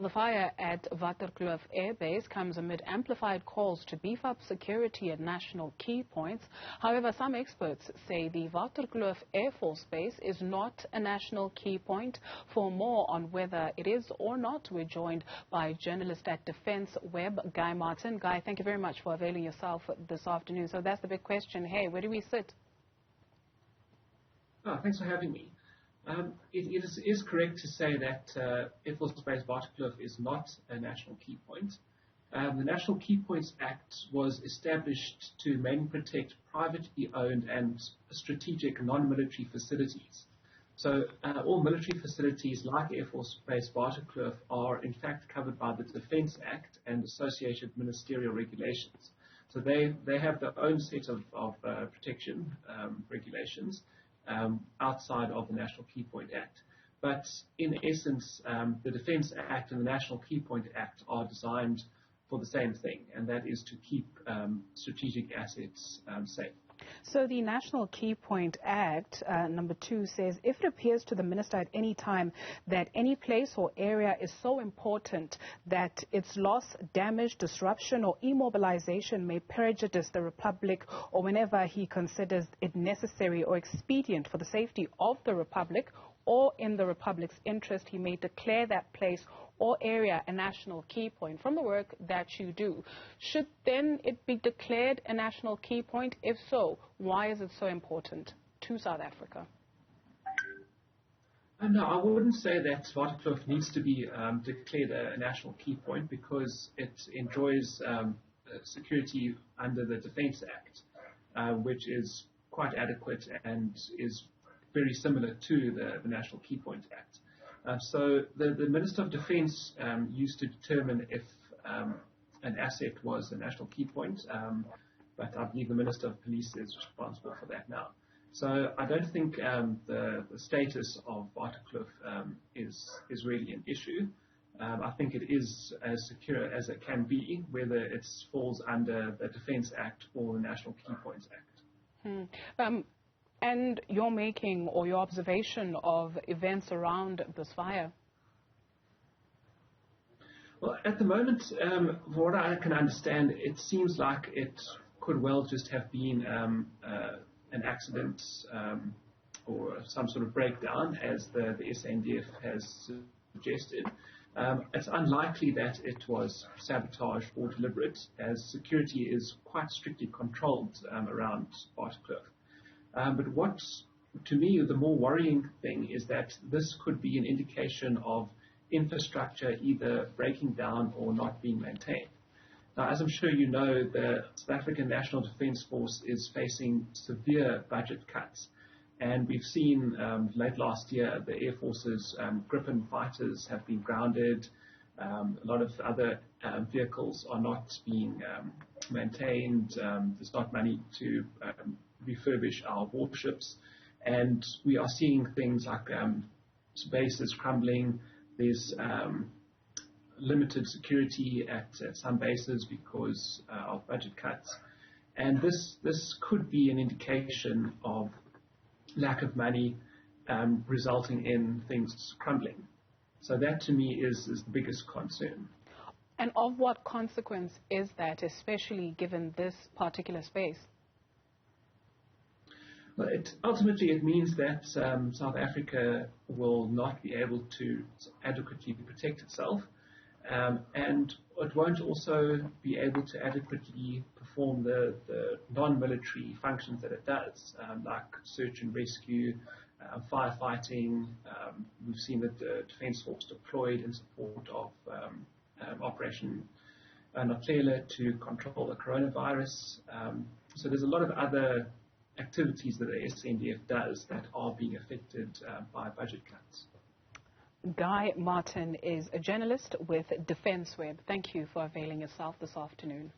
The fire at Waterkloof Airbase comes amid amplified calls to beef up security at national key points. However, some experts say the Waterkloof Airforce Base is not a national key point. For more on whether it is or not, we're joined by journalist at defenceWeb, Guy Martin. Guy, thank you very much for availing yourself this afternoon. So that's the big question. Hey, where do we sit? Thanks for having me. It is correct to say that Airforce Base Waterkloof is not a national key point. The National Key Points Act was established to mainly protect privately owned and strategic non-military facilities. So all military facilities like Airforce Base Waterkloof are in fact covered by the Defence Act and associated ministerial regulations. So they have their own set of protection regulations outside of the National Key Point Act. But in essence, the Defence Act and the National Key Point Act are designed for the same thing, and that is to keep strategic assets safe. So the National Key Point Act, number 2, says if it appears to the minister at any time that any place or area is so important that its loss, damage, disruption or immobilization may prejudice the Republic, or whenever he considers it necessary or expedient for the safety of the Republic or in the Republic's interest, he may declare that place or area a national key point. From the work that you do, should then it be declared a national key point? If so, why is it so important to South Africa? No, I wouldn't say that Waterkloof needs to be declared a national key point because it enjoys security under the Defence Act, which is quite adequate and is very similar to the National Key Point Act. So the Minister of Defence used to determine if an asset was a national key point, but I believe the Minister of Police is responsible for that now. So I don't think the status of Waterkloof is really an issue. I think it is as secure as it can be, whether it falls under the Defence Act or the National Key Points Act. And your making or your observation of events around this fire? Well, at the moment, from what I can understand, it seems like it could well just have been an accident or some sort of breakdown, as the SANDF has suggested. It's unlikely that it was sabotage or deliberate, as security is quite strictly controlled around Waterkloof. But what's, to me, the more worrying thing is that this could be an indication of infrastructure either breaking down or not being maintained. Now, as I'm sure you know, the South African National Defence Force is facing severe budget cuts. And we've seen late last year the Air Force's Gripen fighters have been grounded. A lot of other vehicles are not being maintained. There's not money to refurbish our warships, and we are seeing things like bases crumbling. There's limited security at some bases because of budget cuts, and this could be an indication of lack of money resulting in things crumbling. So that to me is the biggest concern. And of what consequence is that, especially given this particular space? Well, ultimately it means that South Africa will not be able to adequately protect itself, and it won't also be able to adequately perform the non-military functions that it does, like search and rescue, firefighting. We've seen that the Defence Force deployed in support of Operation Notlela to control the coronavirus. So there's a lot of other activities that the SANDF does that are being affected by budget cuts. Guy Martin is a journalist with defenceWeb. Thank you for availing yourself this afternoon.